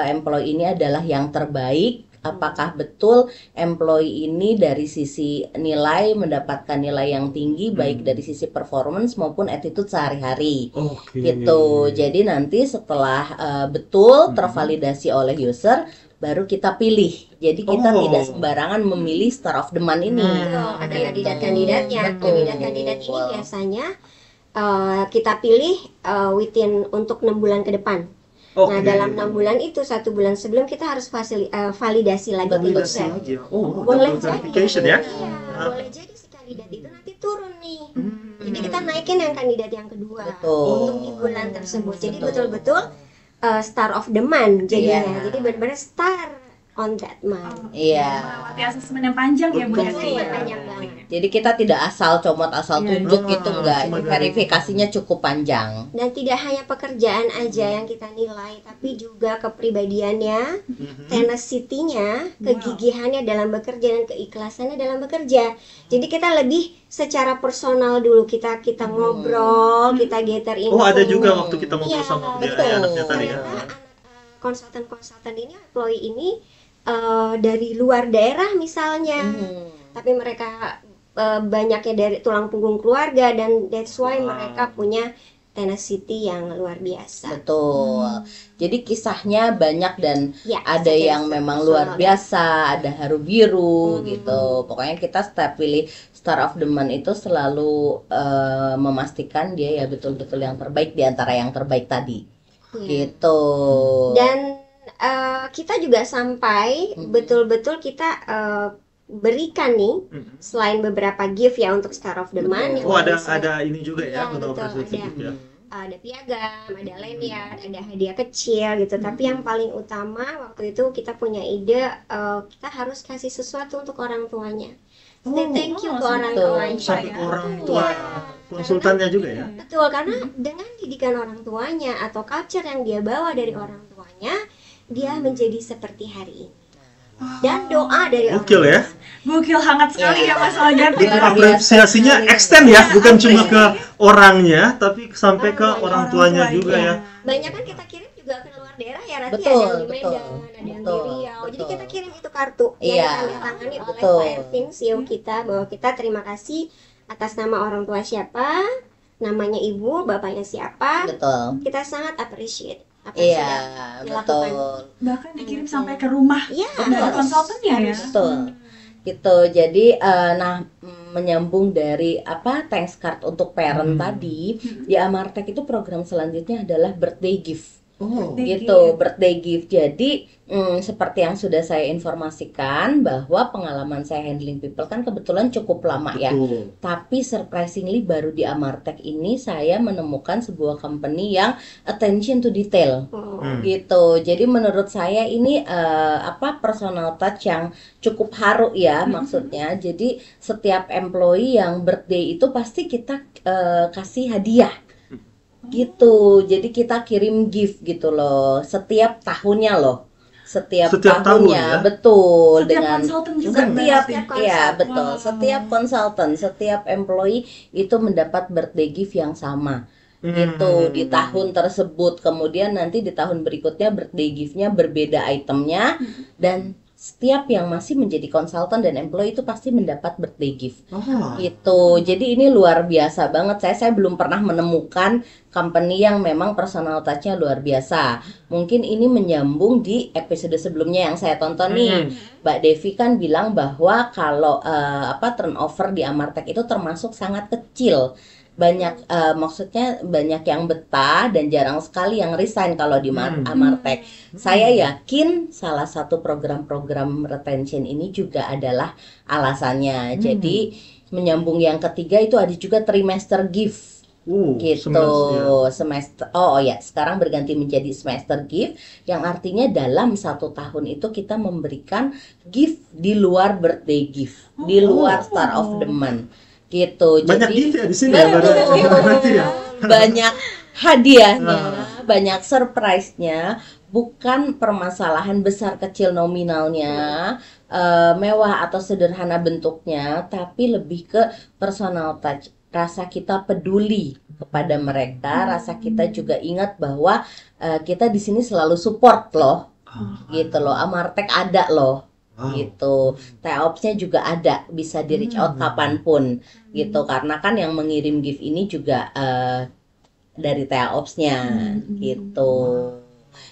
employee ini adalah yang terbaik, apakah betul employee ini dari sisi nilai mendapatkan nilai yang tinggi baik dari sisi performance maupun attitude sehari-hari. Gitu. Jadi nanti setelah betul tervalidasi oleh user baru kita pilih. Jadi kita tidak sembarangan memilih Star of the Month ini. Ada kandidat-kandidatnya. Kandidat-kandidat ini biasanya kita pilih within untuk 6 bulan ke depan. Nah, dalam 6 bulan itu 1 bulan sebelum kita harus validasi lagi ke user. Boleh jadi, boleh jadi si kandidat itu nanti turun nih. Jadi kita naikin yang kandidat yang kedua untuk di bulan tersebut. Jadi betul-betul Star of the Month jadinya. Jadi benar-benar star on that month. Melewati asesmen yang panjang ya Bu Heti. Panjang banget. Jadi kita tidak asal comot asal tunjuk gitu enggak. Verifikasinya cukup panjang. Dan tidak hanya pekerjaan aja yang kita nilai, tapi juga kepribadiannya, tenacity-nya, kegigihannya dalam bekerja dan keikhlasannya dalam bekerja. Jadi kita lebih secara personal dulu, kita ngobrol, kita gather info. Ada juga waktu kita ngobrol sama anaknya tadi ya. Ternyata konsultan-konsultan ini, employee ini dari luar daerah misalnya, tapi mereka banyaknya dari tulang punggung keluarga, dan that's why mereka punya tenacity yang luar biasa. Betul. Jadi kisahnya banyak dan ada kisah yang memang luar biasa, ada haru biru gitu. Pokoknya kita setiap pilih Star of the Month itu selalu memastikan dia ya betul-betul yang terbaik di antara yang terbaik tadi. Gitu. Dan kita juga sampai betul-betul kita berikan nih selain beberapa gift ya untuk Star of the Month. Ada ini juga ya, untuk betul, ada piagam, ada lanyard, ada hadiah kecil gitu. Tapi yang paling utama waktu itu kita punya ide, kita harus kasih sesuatu untuk orang tuanya. say thank you ke orang betul. tuanya. Sampai ke orang tua konsultannya juga ya. Betul, karena dengan didikan orang tuanya atau culture yang dia bawa dari orang tuanya, dia menjadi seperti hari ini. Dan doa dari orang Gokil ya. Gokil, hangat sekali ya Mas Ogat. Dan Luar biasa apresiasinya sekali. extend ya, bukan cuma ke orangnya, tapi sampai ke orang tuanya juga ya. Banyak kan kita kirim juga ke luar daerah ya, Rati, Betul, ada yang di betul. Medan, ada yang di Betul, Riau. Jadi betul. kita kirim itu kartu yang Iya, ditanda-tangani oleh betul. Pak Ervin, CEO kita, bahwa kita terima kasih atas nama orang tua siapa, namanya ibu, bapaknya siapa. Betul. Kita sangat appreciate apa yang Iya, sudah dilakukan. betul. Bahkan dikirim sampai ke rumah Iya, dari konsultannya ya. Betul. Gitu. Jadi menyambung dari thanks card untuk parent tadi, di Amartek itu program selanjutnya adalah birthday gift. Oh. Gitu, birthday gift. Jadi seperti yang sudah saya informasikan bahwa pengalaman saya handling people kan kebetulan cukup lama ya. Betul. Tapi surprisingly baru di Amartek ini saya menemukan sebuah company yang attention to detail. Gitu. Jadi menurut saya ini personal touch yang cukup haru ya maksudnya. Jadi setiap employee yang birthday itu pasti kita kasih hadiah. Gitu. Jadi kita kirim gift gitu loh. Setiap tahunnya loh. Setiap Setiap tahunnya, tahun ya? betul. Setiap dengan konsultan juga setiap berarti? ya konsultan. betul. Wow. Setiap konsultan, setiap employee itu mendapat birthday gift yang sama. Gitu di tahun tersebut. Kemudian nanti di tahun berikutnya birthday gift-nya berbeda itemnya, dan setiap yang masih menjadi konsultan dan employee itu pasti mendapat birthday gift. Gitu. Jadi ini luar biasa banget. Saya belum pernah menemukan company yang memang personal touch-nya luar biasa. Mungkin ini menyambung di episode sebelumnya yang saya tonton nih. Mbak Devi kan bilang bahwa kalau turnover di Amartek itu termasuk sangat kecil. Banyak maksudnya banyak yang betah dan jarang sekali yang resign kalau di Amartek. Saya yakin salah satu program-program retention ini juga adalah alasannya. Jadi menyambung yang ketiga itu ada juga trimester gift. Gitu. Semester. Sekarang berganti menjadi semester gift yang artinya dalam 1 tahun itu kita memberikan gift di luar birthday gift, di luar Star of the Month. Gitu. Banyak Jadi gift ya di sini ya, berarti ya. banyak hadiahnya, banyak surprise-nya, bukan permasalahan besar kecil nominalnya, mewah atau sederhana bentuknya, tapi lebih ke personal touch. Rasa kita peduli kepada mereka, rasa kita juga ingat bahwa kita di sini selalu support loh. Gitu loh, Amartek ada loh. Gitu, TAOPS-nya juga ada, bisa di reach out kapanpun gitu, karena kan yang mengirim gift ini juga dari TAOPS-nya gitu.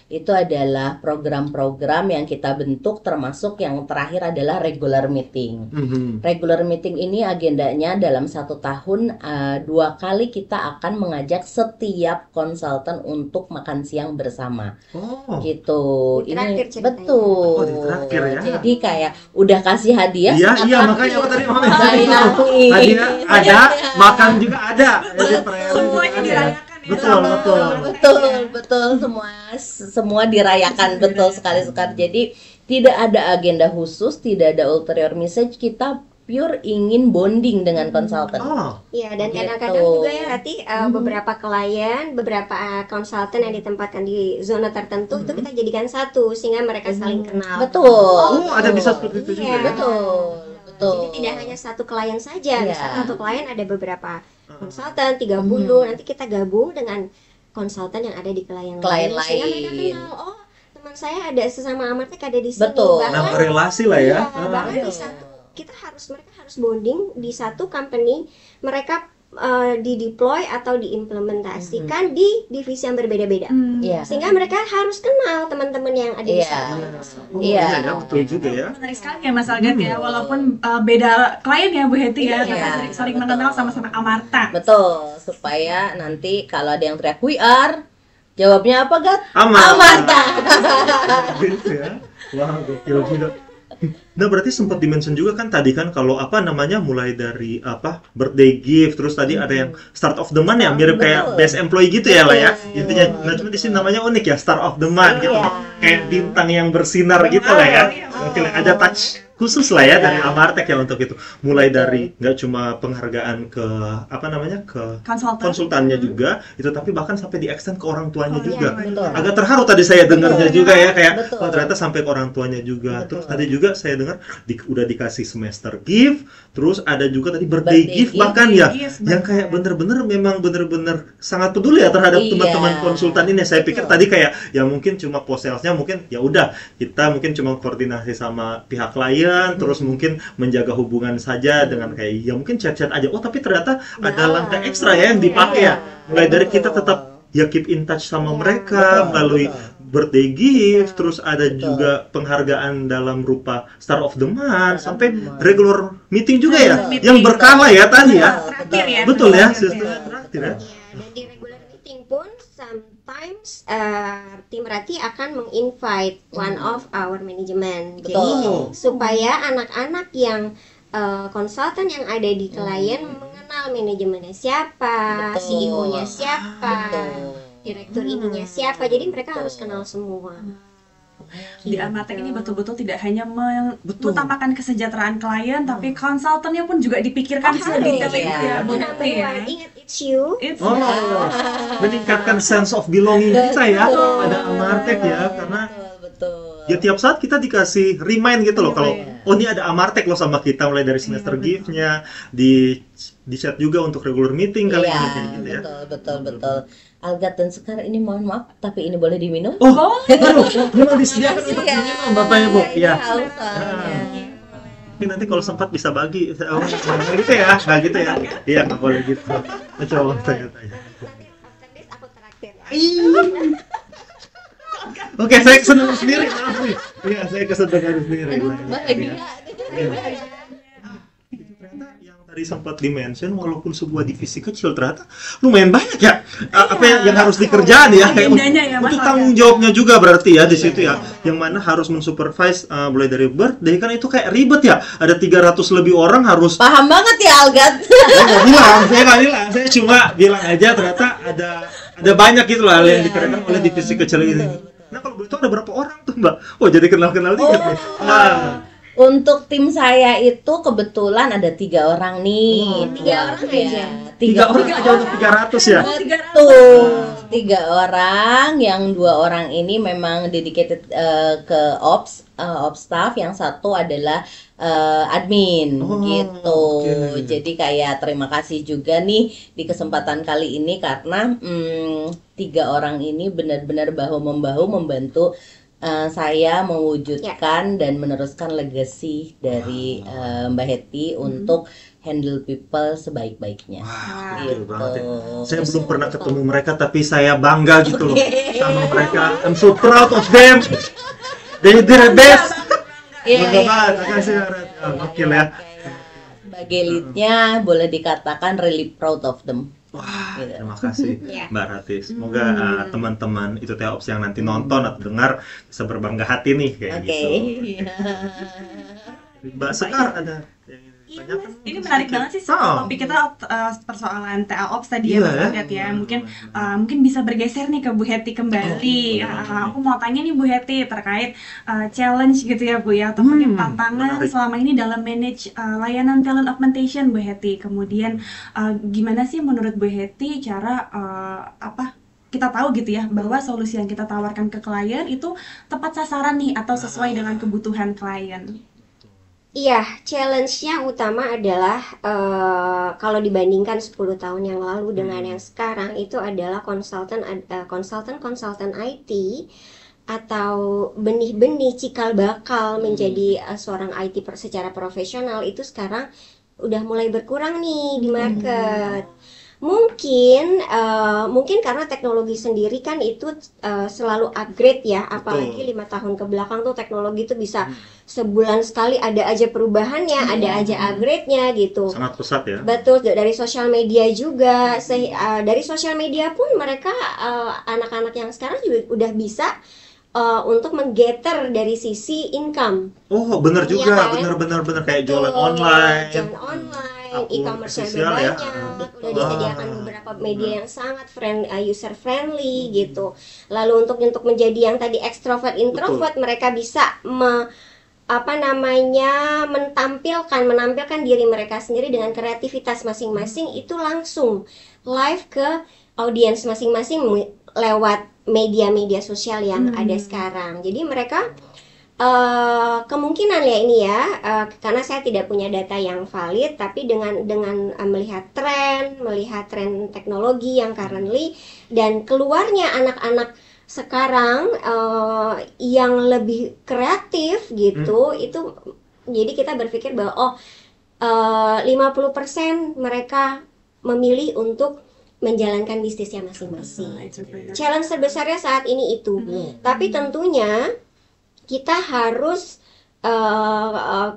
Itu adalah program-program yang kita bentuk, termasuk yang terakhir adalah regular meeting. Regular meeting ini agendanya dalam 1 tahun 2 kali kita akan mengajak setiap konsultan untuk makan siang bersama. Gitu. Di terakhir Ini ceritanya. betul. Oh, di terakhir ya. Jadi kayak udah kasih hadiah. Iya, setengah makanya aku tadi mau Bayar. hadiah ada, makan juga ada. Jadi perayaan juga Semuanya ada. dirayakan ya. Betul, semua dirayakan, betul sekali. Jadi tidak ada agenda khusus, tidak ada ulterior message, kita pure ingin bonding dengan konsultan. Iya, dan Gitu. kadang-kadang juga ya Rati, beberapa klien, beberapa konsultan yang ditempatkan di zona tertentu itu kita jadikan satu sehingga mereka saling kenal. Betul. Ada bisa seperti itu juga. Iya. Betul. Jadi tidak hanya satu klien saja, Iya. misalkan satu klien ada beberapa konsultan 30, nanti kita gabung dengan konsultan yang ada di klien Klien sehingga mereka lain. kenal, oh teman saya ada sesama Amartek ada di sini. Betul. Nah, relasi lah ya. Iya, bahkan di satu mereka harus bonding di satu company, mereka dideploy atau diimplementasikan di divisi yang berbeda-beda. Iya. Sehingga mereka harus kenal teman-teman yang ada di Iya. sana. Iya. Ya, betul juga ya. Menarik sekali ya Mas Agat ya, walaupun beda klien ya Bu Heti ya, Iya, tapi saling mengenal sama-sama Amarta. Betul, supaya nanti kalau ada yang teriak we are, jawabnya apa, Gat? Amarta. Gitu ya. Wah, gokil juga. Nah, berarti sempat dimention juga kan tadi kan kalau mulai dari birthday gift, terus tadi ada yang start of the month ya, mirip kayak best employee gitu ya lah ya. Intinya, nah cuma di sini namanya unik ya, start of the month gitu. Kayak bintang yang bersinar gitu lah ya. Oke, ada touch khusus lah ya dari Amartek ya untuk itu. Mulai dari nggak cuma penghargaan ke ke konsultannya juga itu, tapi bahkan sampai di-extend ke orang tuanya juga. betul. Agak terharu tadi saya dengarnya juga ya, kayak Betul. ternyata sampai ke orang tuanya juga. Betul. Terus tadi juga saya dengar udah dikasih semester gift, terus ada juga tadi birthday gift bahkan ya, yang kayak bener-bener memang bener-bener sangat peduli ya terhadap Iya. teman-teman konsultan ini. Saya pikir tadi kayak ya mungkin cuma post salesnya, mungkin ya udah kita mungkin cuma koordinasi sama pihak klien, terus mungkin menjaga hubungan saja dengan kayak ya mungkin chat-chat aja. Oh tapi ternyata ada langkah ekstra ya yang dipakai ya. Mulai dari kita tetap ya keep in touch sama mereka melalui birthday gift, terus ada juga penghargaan dalam rupa Star of the Month, sampai regular meeting juga ya, yang berkala ya tadi ya. Terakhir ya. Betul ya, sistemnya terakhir ya. Dan di regular meeting pun sometimes tim Rati akan menginvite one of our management. Jadi Betul. supaya anak-anak yang konsultan yang ada di klien mengenal manajemennya siapa, Betul. CEO-nya siapa, direktur ininya siapa. Jadi mereka harus kenal semua. Di Amartek ini betul-betul tidak hanya mengutamakan kesejahteraan klien, tapi konsultannya pun juga dipikirkan sedetail itu ya, Bu Number Heti ya. one, ingat it's you. It's Oh, meningkatkan sense of belonging kita ya pada Amartek ya, karena betul. ya tiap saat kita dikasih remind gitu loh kalau oh ini ada Amartek loh sama kita, mulai dari semester gift-nya di chat juga untuk regular meeting kali Iya, ini kayak gitu ya. betul. Algat dan Sekar ini mohon maaf, tapi ini boleh diminum? Oh, aduh, memang disediakan untuk diminum Bapak Ibu. Ya. haus soalnya. Mungkin nanti kalau sempat bisa bagi. Oh, nggak gitu ya, nggak gitu ya. Iya, nggak boleh gitu. Coba tanya-tanya. After this aku traktir ya. Oke, saya kesenangan sendiri. Maaf nih. Iya, saya kesenangan sendiri. Bahagia. Itu ternyata yang tadi sempat di-mention, walaupun sebuah divisi kecil ternyata lumayan banyak ya. Apa yang harus dikerjakan ya, kayak Agendanya ya, Mas untuk Alga. tanggung jawabnya juga berarti ya di situ ya. Yang mana harus mensupervise mulai dari birthday kan itu kayak ribet ya. Ada 300 lebih orang harus. Paham banget ya Algat. Saya nggak bilang, saya cuma bilang aja ternyata ada banyak gitu lah yang dikerjakan oleh divisi kecil ini. Nah kalau begitu ada berapa orang tuh Mbak? Oh jadi kenal-kenal dikit nih. Nah. Untuk tim saya itu kebetulan ada 3 orang nih. 3 orang aja. 3 orang aja untuk 300 ya? Betul. 3 orang, yang 2 orang ini memang dedicated ke ops staff, yang satu adalah admin gitu. oke. Jadi kayak terima kasih juga nih di kesempatan kali ini karena 3 orang ini benar-benar bahu-membahu membantu saya mewujudkan dan meneruskan legacy dari Mbak Heti untuk handle people sebaik-baiknya. Wah, Gitu. betul banget ya. Saya belum pernah ketemu mereka tapi saya bangga gitu loh sama mereka. I'm so proud of them. They did the best. Bangga banget, makasih Red. Oke ya. Sebagai leadnya boleh dikatakan really proud of them. Wah, Gitu. terima kasih Ya. Mbak Rati. Semoga teman-teman itu Ops yang nanti nonton atau dengar bisa berbangga hati nih kayak Oke. gitu. Mbak Sekar ada yang ingin Iya, ditanyakan? Mas. Ini menarik banget sih soal topik kita persoalan TA Ops tadi ya, Iya, Mas ya. Algat ya. Mungkin bisa bergeser nih ke Bu Heti kembali. Aku mau tanya nih Bu Heti terkait challenge gitu ya Bu ya, atau mungkin tantangan menarik. selama ini dalam manage layanan talent augmentation Bu Heti. Kemudian gimana sih menurut Bu Heti cara kita tahu gitu ya bahwa solusi yang kita tawarkan ke klien itu tepat sasaran nih atau sesuai dengan kebutuhan klien. Iya, challenge-nya utama adalah kalau dibandingkan 10 tahun yang lalu dengan yang sekarang itu adalah konsultan IT atau benih-benih cikal bakal menjadi seorang IT secara profesional itu sekarang udah mulai berkurang nih di market. Mungkin karena teknologi sendiri kan itu selalu upgrade ya, apalagi 5 tahun ke belakang tuh teknologi itu bisa sebulan sekali ada aja perubahannya, ada aja upgrade-nya gitu. Sangat pesat ya. Betul, dari sosial media juga. Dari sosial media pun mereka anak-anak yang sekarang juga udah bisa untuk menggetter dari sisi income. Oh, benar Iya juga, kan? benar kayak jualan Betul, online. jualan online, Akun e-commerce-nya sosial ya. banyak, udah disediakan beberapa media yang sangat user friendly gitu. Lalu untuk menjadi yang tadi extrovert introvert, mereka bisa menampilkan diri mereka sendiri dengan kreativitas masing-masing, itu langsung live ke audiens masing-masing lewat media-media sosial yang ada sekarang. Jadi mereka kemungkinan ya ini ya, karena saya tidak punya data yang valid, tapi dengan melihat tren teknologi yang currently dan keluarnya anak-anak sekarang yang lebih kreatif gitu, itu jadi kita berpikir bahwa 50% mereka memilih untuk menjalankan bisnisnya masing-masing. Challenge terbesarnya saat ini itu. Tapi tentunya kita harus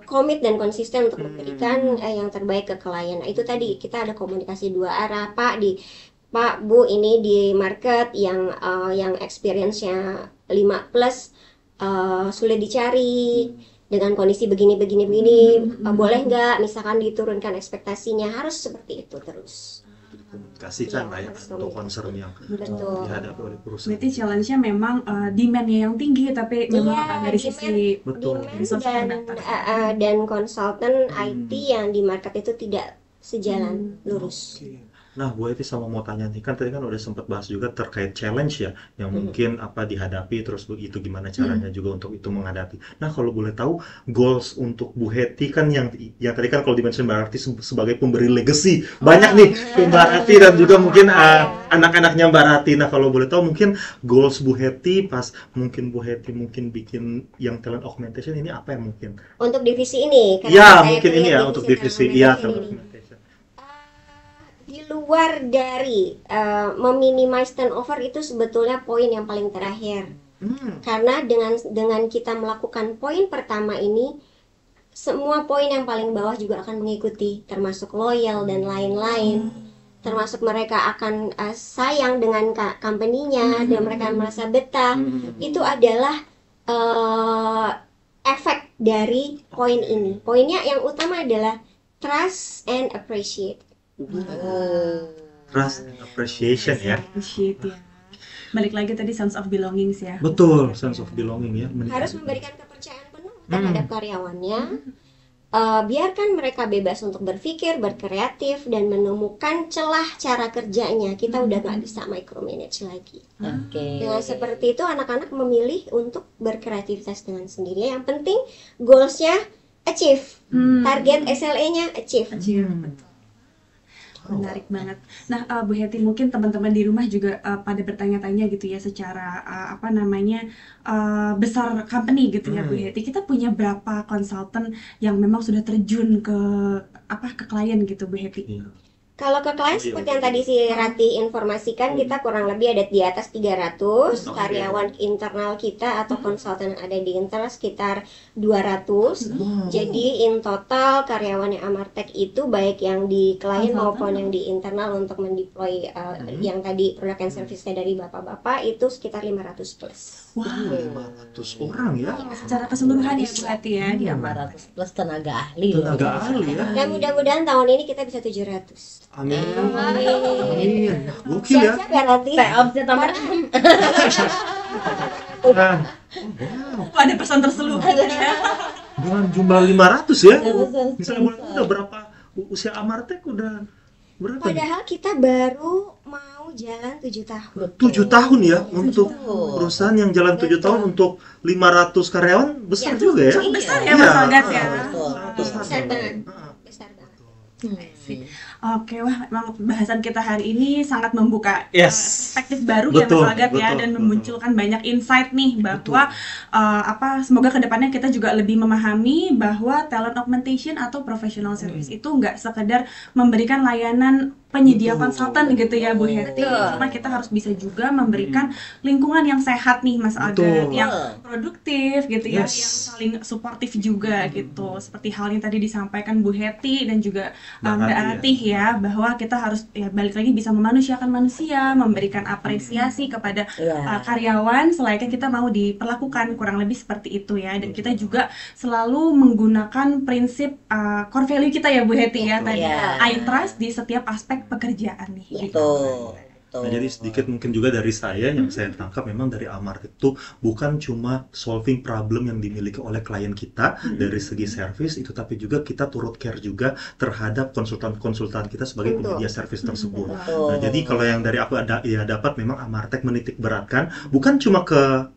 komit dan konsisten untuk memberikan yang terbaik ke klien. Nah, itu tadi kita ada komunikasi dua arah, Pak Bu, ini di market yang experience-nya 5+ sulit dicari dengan kondisi begini, boleh nggak misalkan diturunkan ekspektasinya, harus seperti itu terus. Komunikasikan lah ya untuk concern yang dihadapi oleh perusahaan. Berarti challenge-nya memang demand-nya yang tinggi, tapi memang dari sisi dan konsultan IT yang di market itu tidak sejalan lurus. Nah, Bu Eti sama mau tanya nih, kan tadi kan udah sempat bahas juga terkait challenge ya, yang mungkin dihadapi, terus begitu gimana caranya juga untuk itu menghadapi. Nah, kalau boleh tahu goals untuk Bu Eti kan yang tadi kan kalau dimention Mbak Rati sebagai pemberi legacy, banyak nih Mbak Rati dan juga mungkin anak-anaknya Mbak Rati. Nah, kalau boleh tahu mungkin goals Bu Eti pas mungkin Bu Eti mungkin bikin yang talent augmentation ini apa yang mungkin? Untuk divisi ini? Ya, mungkin ini ya untuk divisi talent augmentation. Di luar dari meminimize turnover itu sebetulnya poin yang paling terakhir. Karena dengan kita melakukan poin pertama ini, semua poin yang paling bawah juga akan mengikuti, termasuk loyal dan lain-lain. Termasuk mereka akan sayang dengan company-nya dan mereka merasa betah. Itu adalah efek dari poin ini. Poinnya yang utama adalah trust and appreciate. Trust and appreciation ya. Balik lagi tadi sense of belongings ya. Betul, sense of belonging ya. Harus memberikan kepercayaan penuh terhadap karyawannya. Biarkan mereka bebas untuk berpikir, berkreatif, dan menemukan celah cara kerjanya. Kita udah nggak bisa micromanage lagi. Dengan seperti itu anak-anak memilih untuk berkreativitas dengan sendirinya. Yang penting goals-nya achieve, target SLA-nya achieve. Menarik banget. Nah, Bu Hetty, mungkin teman-teman di rumah juga pada bertanya-tanya gitu ya, secara besar company gitu ya, Bu Hetty. Kita punya berapa konsultan yang memang sudah terjun ke klien gitu, Bu Hetty? Kalau ke klien seperti yang tadi si Rati informasikan, kita kurang lebih ada di atas 300 karyawan internal kita atau konsultan yang ada di internal sekitar 200. Jadi in total karyawan yang Amartek itu baik yang di klien maupun yang di internal untuk mendeploy yang tadi produk and service-nya dari bapak-bapak itu sekitar 500+. Wow, 500 orang ya. Secara keseluruhan ya Bu Hetty ya, di 500 plus tenaga ahli. Tenaga ahli ya. Dan mudah-mudahan tahun ini kita bisa 700. Amin. Gokil ya. Siap ya nanti. Omset tambah. Ada pesan terselubung ya. Dengan jumlah 500 ya. Misalnya udah berapa usia Amartek udah berapa? Padahal kita baru mau jalan 7 tahun. 7 tahun ya untuk perusahaan yang jalan 7 tahun untuk 500 karyawan besar juga ya. Besar ya Mas Algat ya. Besar banget. Besar banget. Oke, wah memang bahasan kita hari ini sangat membuka perspektif baru ya Mas Algat ya, dan memunculkan banyak insight nih bahwa semoga kedepannya kita juga lebih memahami bahwa talent augmentation atau professional service itu nggak sekedar memberikan layanan penyedia konsultan gitu ya Bu Hetty, cuma kita harus bisa juga memberikan lingkungan yang sehat nih Mas Algat, yang produktif gitu ya, yang saling suportif juga gitu, seperti hal yang tadi disampaikan Bu Hetty dan juga Mbak Ratih ya, bahwa kita harus balik lagi bisa memanusiakan manusia, memberikan apresiasi kepada karyawan selayaknya kita mau diperlakukan, kurang lebih seperti itu ya. Dan kita juga selalu menggunakan prinsip core value kita ya Bu Hetty ya tadi, I trust di setiap aspek pekerjaan nih. Betul. Betul. Nah, jadi sedikit mungkin juga dari saya yang saya tangkap memang dari Amartek itu bukan cuma solving problem yang dimiliki oleh klien kita dari segi service itu, tapi juga kita turut care juga terhadap konsultan-konsultan kita sebagai penyedia service tersebut. Betul. Nah, jadi kalau yang dari aku dapat memang Amartek menitik beratkan bukan cuma ke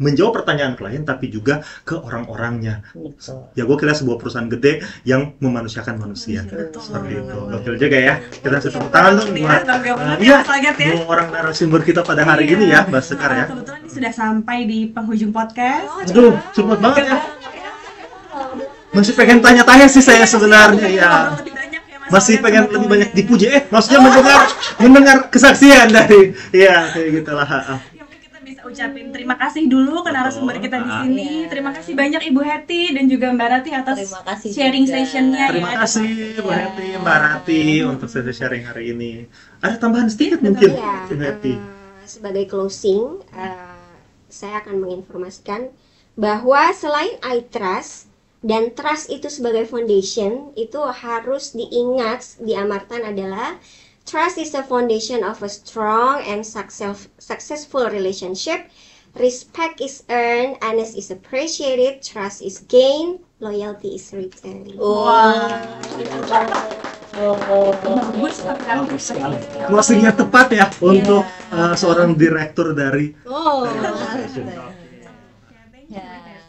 menjawab pertanyaan klien, tapi juga ke orang-orangnya. Betul. Ya gue kira sebuah perusahaan gede yang memanusiakan manusia. Betul. Seperti itu. Gokil juga ya. Kita tepuk tangan dong buat Mas Algat ya. dua orang narasumber kita pada hari ini ya, Mbak Sekar ya. Kebetulan ini sudah sampai di penghujung podcast. Aduh, cepet banget ya. Masih pengen tanya-tanya sih saya sebenarnya ya. Lebih banyak ya, Mas Masih Algat, pengen sebetulnya. lebih banyak dipuji. Maksudnya mendengar kesaksian dari ya kayak gitulah. Ya, mungkin kita bisa ucapin terima kasih dulu ke narasumber kita di sini. Iya. Terima kasih banyak Ibu Heti dan juga Mbak Rati atas Terima kasih sharing juga. sessionnya. Terima ya. kasih Bu Heti, Mbak Rati untuk sesi sharing hari ini. Ada tambahan sedikit mungkin Ya, Bu Heti. sebagai closing, saya akan menginformasikan bahwa selain iTrust dan trust itu sebagai foundation, itu harus diingat di Amartan adalah trust is the foundation of a strong and successful relationship. Respect is earned, honest is appreciated, trust is gained, loyalty is returned. Closingnya tepat ya untuk seorang direktur dari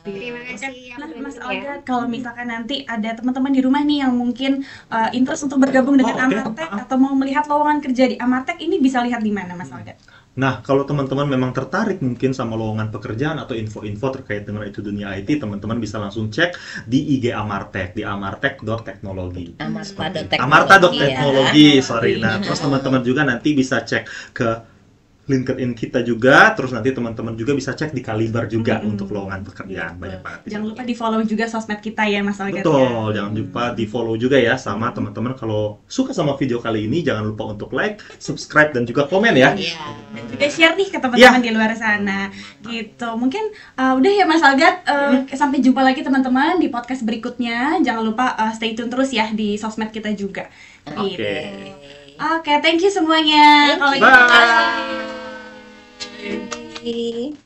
Terima kasih. Nah, Mas Algat, kalau misalkan nanti ada teman-teman di rumah nih yang mungkin interest untuk bergabung dengan oke. Amartek atau mau melihat lowongan kerja di Amartek, ini bisa lihat di mana, Mas Algat? Nah, kalau teman-teman memang tertarik mungkin sama lowongan pekerjaan atau info-info terkait dengan itu dunia IT, teman-teman bisa langsung cek di IG Amartek, di amartek.teknologi. Amarta.teknologi, sorry. Nah, terus teman-teman juga nanti bisa cek ke LinkedIn kita juga, terus nanti teman-teman juga bisa cek di Kaliber juga untuk lowongan pekerjaan. Banyak banget. di Jangan situ. lupa di follow juga sosmed kita ya, Mas Algat. Betul, jangan lupa di follow juga ya sama teman-teman. Kalau suka sama video kali ini, jangan lupa untuk like, subscribe, dan juga komen ya. Dan juga share nih ke teman-teman di luar sana. Gitu. Mungkin udah ya Mas Algat, sampai jumpa lagi teman-teman di podcast berikutnya. Jangan lupa stay tune terus ya di sosmed kita juga. Oke. Oke, thank you semuanya. Kalau gitu, Bye. Bye.